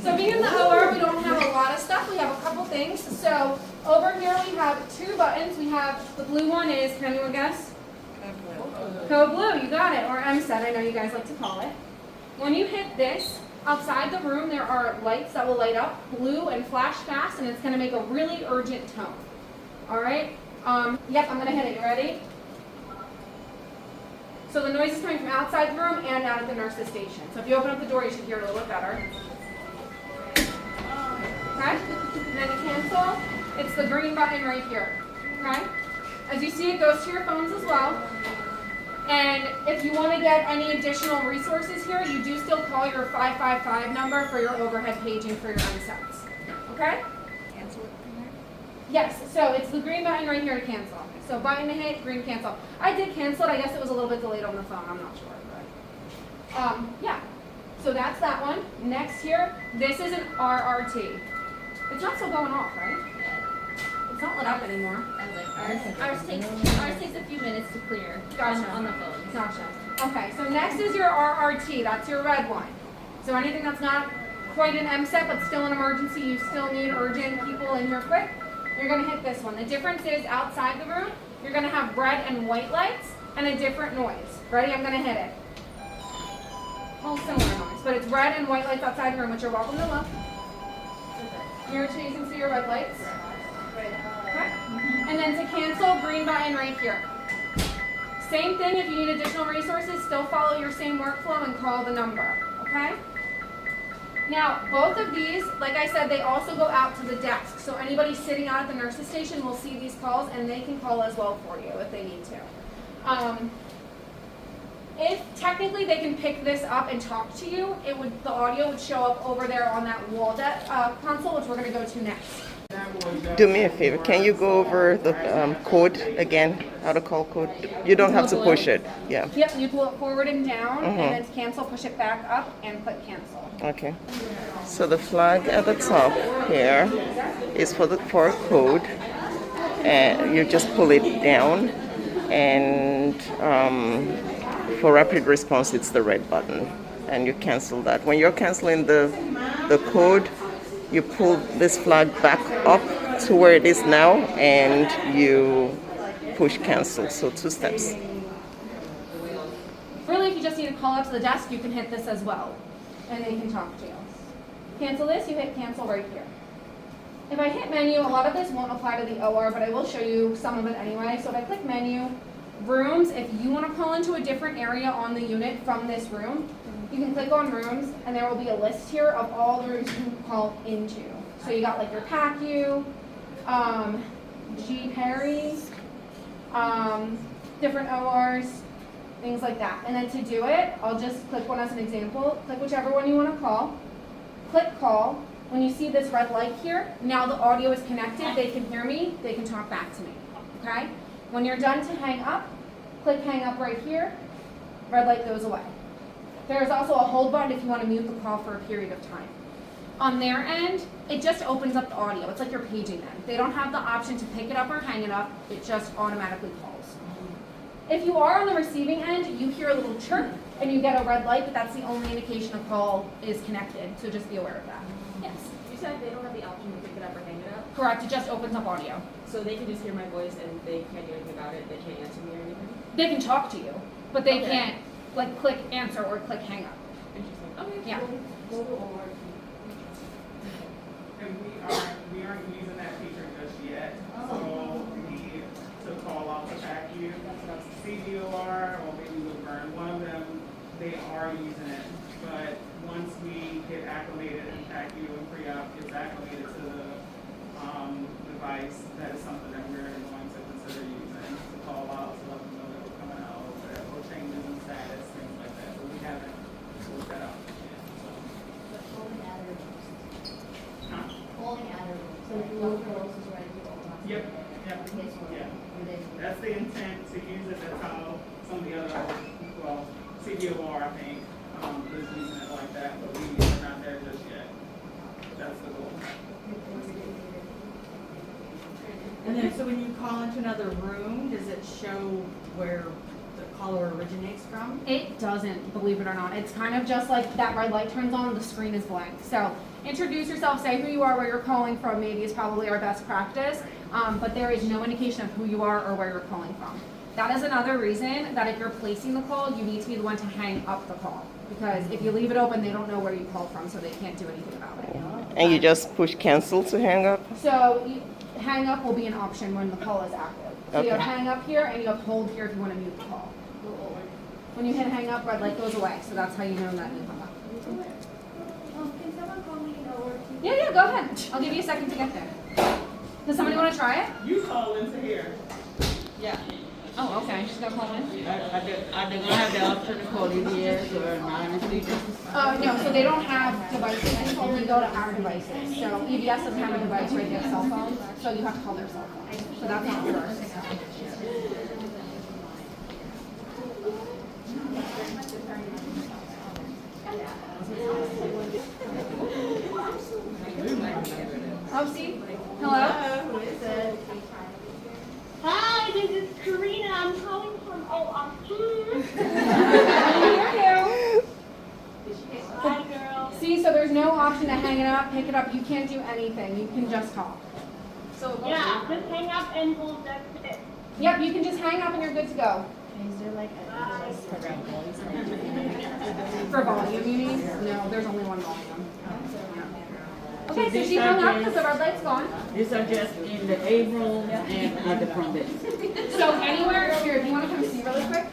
So being in the OR, we don't have a lot of stuff. We have a couple things. So over here we have 2 buttons. We have, the blue one is, can anyone guess? Code blue, you got it. Or MSET, I know you guys like to call it. When you hit this, outside the room there are lights that will light up blue and flash fast, and it's going to make a really urgent tone. Alright? Yep, I'm going to hit it. You ready? So the noise is coming from outside the room and out at the nurse's station. So if you open up the door, you should hear it a little bit better. Okay? And then to cancel, it's the green button right here. Okay? As you see, it goes to your phones as well. And if you want to get any additional resources here, you do still call your 555 number for your overhead paging for your MSETs. Okay? Cancel it from there? Yes, so it's the green button right here to cancel. So button to hit, green cancel. I did cancel it. I guess it was a little bit delayed on the phone. I'm not sure. But yeah. So that's that one. Next here, this is an RRT. It's not still going off, right? It's not lit up anymore. Ours takes a few minutes to clear Gotcha. on the phone. Gotcha. Okay, so next is your RRT. That's your red one. So anything that's not quite an MSET but still an emergency, you still need urgent people in here quick, you're going to hit this one. The difference is outside the room, you're going to have red and white lights and a different noise. Ready? I'm going to hit it. All similar noise, but it's red and white lights outside the room, which you're welcome to look. Here so you can see your red lights. Okay. And then to cancel, green button right here. Same thing, if you need additional resources, still follow your same workflow and call the number, okay? Now, both of these, like I said, they also go out to the desk. So anybody sitting out at the nurse's station will see these calls and they can call as well for you if they need to. If technically they can pick this up and talk to you, the audio would show up over there on that wall console, which we're going to go to next. Do me a favor. Can you go over the code again? How to call code? You don't have to push it. Yeah. Yep, you pull it forward and down, and then to cancel, push it back up and click cancel. Okay. So the flag at the top here is for code, and you just pull it down, and for rapid response, it's the red button, and you cancel that. When you're canceling the code, you pull this flag back up to where it is now, and you push cancel. So 2 steps. Really, if you just need to call up to the desk, you can hit this as well, and they can talk to you. Cancel this, you hit cancel right here. If I hit menu, a lot of this won't apply to the OR, but I will show you some of it anyway. So if I click menu, rooms, if you want to call into a different area on the unit from this room, you can click on rooms, and there will be a list here of all the rooms you can call into. So you got like your PACU, G Perry's, different ORs, things like that. And then to do it, I'll just click one as an example. Click whichever one you want to call. Click call. When you see this red light here, now the audio is connected. They can hear me. They can talk back to me. Okay? When you're done to hang up, click hang up right here. Red light goes away. There is also a hold button if you want to mute the call for a period of time. On their end, it just opens up the audio. It's like you're paging them. They don't have the option to pick it up or hang it up. It just automatically calls. If you are on the receiving end, you hear a little chirp and you get a red light, but that's the only indication a call is connected. So just be aware of that. Yes. You said they don't have the option to pick it up or hang it up? Correct. It just opens up audio. So they can just hear my voice and they can't do anything about it? They can't answer me or anything? They can talk to you, but they Okay. can't like click answer or click hang up. Interesting. Okay. Yeah. And we aren't using that feature just yet. So we need to call out the PACU, CDOR, or maybe Laverne. One of them, they are using it. But once we get acclimated in PACU and pre-op gets acclimated to the device, that is something that we're going to consider using to call out to let them know that we're coming out or changes in status, things like that. But we haven't worked that out yet. So. Huh? Yep, yep, yeah. That's the intent, to use it. That's how some of the other, well, CDOR, I think, is using it like that, but we're not there just yet. That's the goal. And then, so when you call into another room, does it show where the caller originates from? It doesn't, believe it or not. It's kind of just like that red light turns on, the screen is blank. So introduce yourself, say who you are, where you're calling from, maybe is probably our best practice, but there is no indication of who you are or where you're calling from. That is another reason that if you're placing the call, you need to be the one to hang up the call. Because if you leave it open, they don't know where you called from, so they can't do anything about it. And you just push cancel to hang up? So hang up will be an option when the call is active. So you have Okay. hang up here and you have hold here if you want to mute the call. When you hit hang up, red light goes away, so that's how you know that you hung up. Can someone call me over? Yeah, go ahead. I'll give you a second to get there. Does somebody want to try it? You call into here. Yeah. Oh, okay. She's gonna call in. Are they gonna have the option to call EDS or non-speakers? No, so they don't have devices. They only go to our devices. So EBS doesn't have a device, right? They have cell phones, so you have to call their cell phone. So that's not yours. Oh, see? Hello? Who is it? Hi, this is Karina. I'm calling from ORT. Hi, girl. See, so there's no option to hang it up, pick it up. You can't do anything. You can just call. Yeah, just hang up and hold that. Yep, you can just hang up and you're good to go. For volume, you mean? No, there's only one volume. Okay, so she hung up because the red light's gone. These are just in the A room and at the front desk. So anywhere, here, if you want to come see really quick,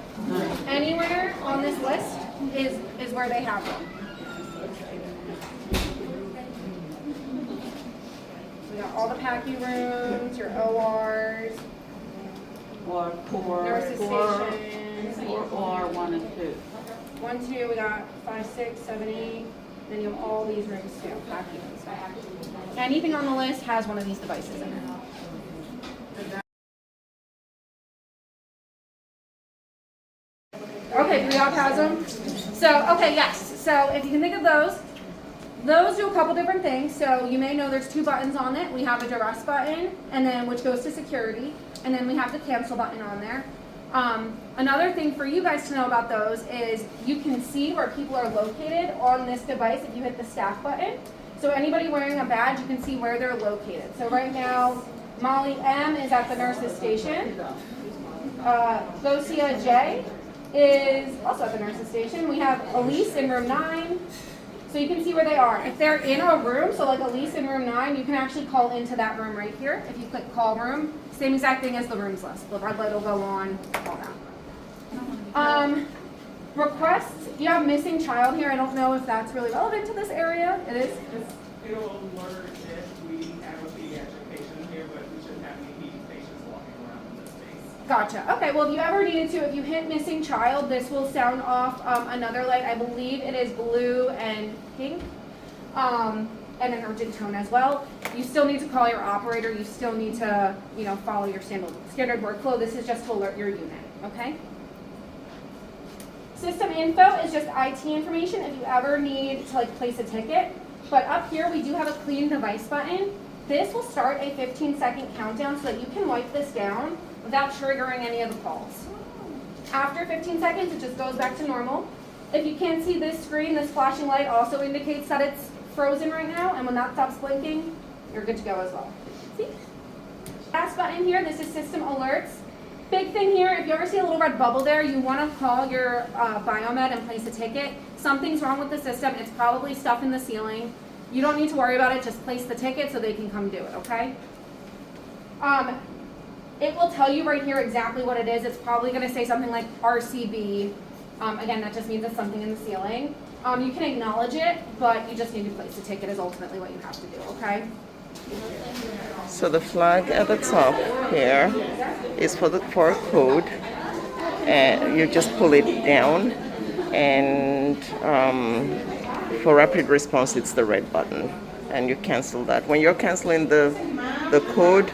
anywhere on this list is where they have them. We got all the PACU rooms, your ORs, Or four, nurses four, stations. four, or 1 and 2. 1, 2, we got 5, 6, 7, 8. Then you have all these rooms too, PACU and stuff. Anything on the list has one of these devices in it. Okay, pre-op has them. So, okay, yes. So if you can think of those do a couple different things. So you may know there's 2 buttons on it. We have a duress button, and then which goes to security, and then we have the cancel button on there. Another thing for you guys to know about those is you can see where people are located on this device if you hit the staff button. So anybody wearing a badge, you can see where they're located. So right now, Molly M is at the nurse's station. Gosia J is also at the nurse's station. We have Elise in room 9. So you can see where they are. If they're in a room, so like Elise in room 9, you can actually call into that room right here. If you click call room, same exact thing as the rooms list. The red light will go on, all that. Requests, you have missing child here. I don't know if that's really relevant to this area. It is. It'll alert if we have a pediatric patient here, but we shouldn't have any pediatric patients walking around in this space. Gotcha. Okay, well, if you ever needed to, if you hit missing child, this will sound off another light. I believe it is blue and pink, and an urgent tone as well. You still need to call your operator. You still need to, follow your standard workflow. This is just to alert your unit, okay? System info is just IT information if you ever need to place a ticket. But up here, we do have a clean device button. This will start a 15-second countdown so that you can wipe this down without triggering any of the calls. After 15 seconds, it just goes back to normal. If you can't see this screen, this flashing light also indicates that it's frozen right now, and when that stops blinking, you're good to go as well. See? Last button here, this is system alerts. Big thing here, if you ever see a little red bubble there, you want to call your biomed and place a ticket. Something's wrong with the system. It's probably stuff in the ceiling. You don't need to worry about it. Just place the ticket so they can come do it, okay? It will tell you right here exactly what it is. It's probably going to say something like RCB. Again, that just means it's something in the ceiling. You can acknowledge it, but you just need to place the ticket is ultimately what you have to do, okay? So the flag at the top here is for a code, and you just pull it down, and for rapid response it's the red button, and you cancel that. When you're canceling the code,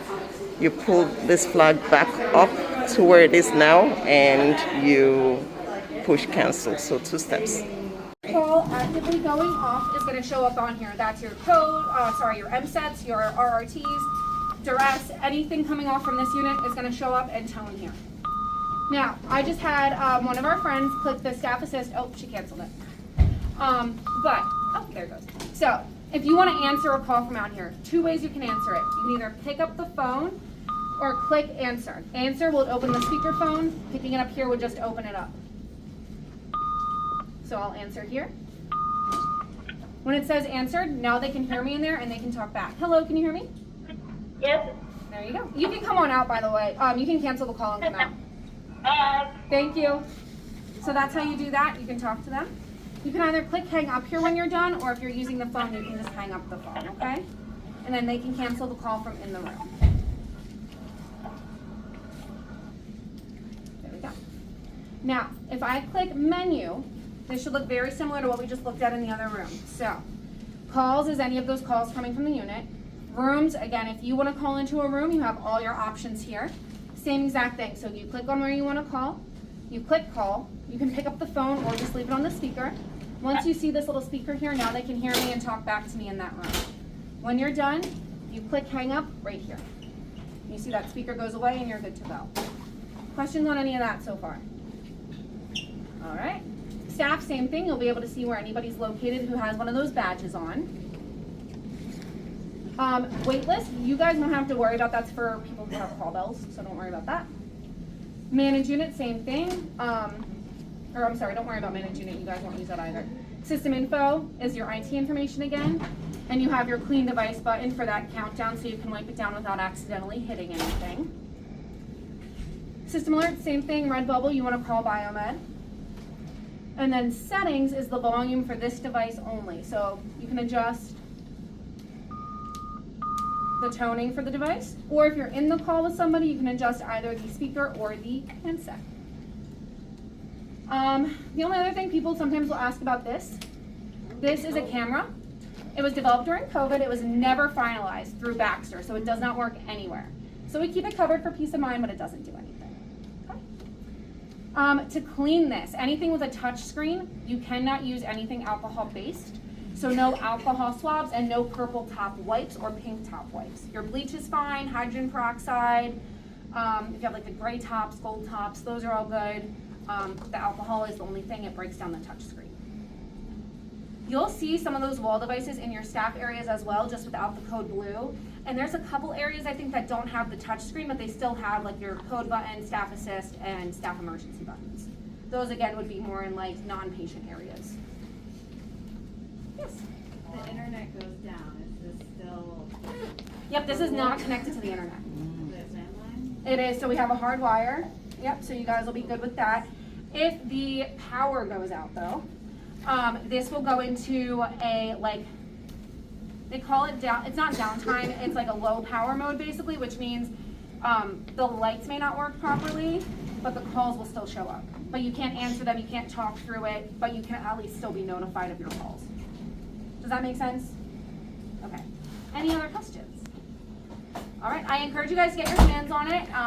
you pull this flag back up to where it is now, and you push cancel. So 2 steps. Call actively going off is going to show up on here. That's your code, your MSETs, your RRTs, duress, anything coming off from this unit is going to show up and tone here. Now, I just had one of our friends click the staff assist. Oh, she canceled it. Oh, there it goes. So, if you want to answer a call from out here, 2 ways you can answer it. You can either pick up the phone or click answer. Answer will open the speakerphone. Picking it up here would just open it up. So I'll answer here. When it says answered, now they can hear me in there and they can talk back. Hello, can you hear me? Yes. There you go. You can come on out, by the way. You can cancel the call and come out. Thank you. So that's how you do that. You can talk to them. You can either click hang up here when you're done, or if you're using the phone, you can just hang up the phone, okay? And then they can cancel the call from in the room. There we go. Now, if I click menu, this should look very similar to what we just looked at in the other room. So, calls is any of those calls coming from the unit. Rooms, again, if you want to call into a room, you have all your options here. Same exact thing. So you click on where you want to call, you click call, you can pick up the phone or just leave it on the speaker. Once you see this little speaker here, now they can hear me and talk back to me in that room. When you're done, you click hang up right here. You see that speaker goes away and you're good to go. Questions on any of that so far? All right. Staff, same thing. You'll be able to see where anybody's located who has one of those badges on. Wait list, you guys don't have to worry about. That's for people who have call bells, so don't worry about that. Manage unit, same thing. I'm sorry, don't worry about manage unit. You guys won't use that either. System info is your IT information again. And you have your clean device button for that countdown so you can wipe it down without accidentally hitting anything. System alert, same thing. Red bubble, you want to call Biomed. And then settings is the volume for this device only. So you can adjust the toning for the device, or if you're in the call with somebody, you can adjust either the speaker or the handset. The only other thing people sometimes will ask about this is a camera. It was developed during COVID. It was never finalized through Baxter, so it does not work anywhere. So we keep it covered for peace of mind, but it doesn't do anything. Okay. To clean this, anything with a touch screen, you cannot use anything alcohol-based. So no alcohol swabs and no purple top wipes or pink top wipes. Your bleach is fine, hydrogen peroxide. If you have like the gray tops, gold tops, those are all good. The alcohol is the only thing, it breaks down the touch screen. You'll see some of those wall devices in your staff areas as well, just without the code blue. And there's a couple areas I think that don't have the touch screen, but they still have like your code button, staff assist, and staff emergency buttons. Those again would be more in like non-patient areas. Yes? The internet goes down, is this still? Yep, this is not connected to the internet. The landline? It is, so we have a hard wire. Yep, so you guys will be good with that. If the power goes out though, this will go into a, like, they call it down, it's not downtime, it's like a low power mode basically, which means the lights may not work properly, but the calls will still show up. But you can't answer them, you can't talk through it, but you can at least still be notified of your calls. Does that make sense? Okay. Any other questions? All right, I encourage you guys to get your hands on it.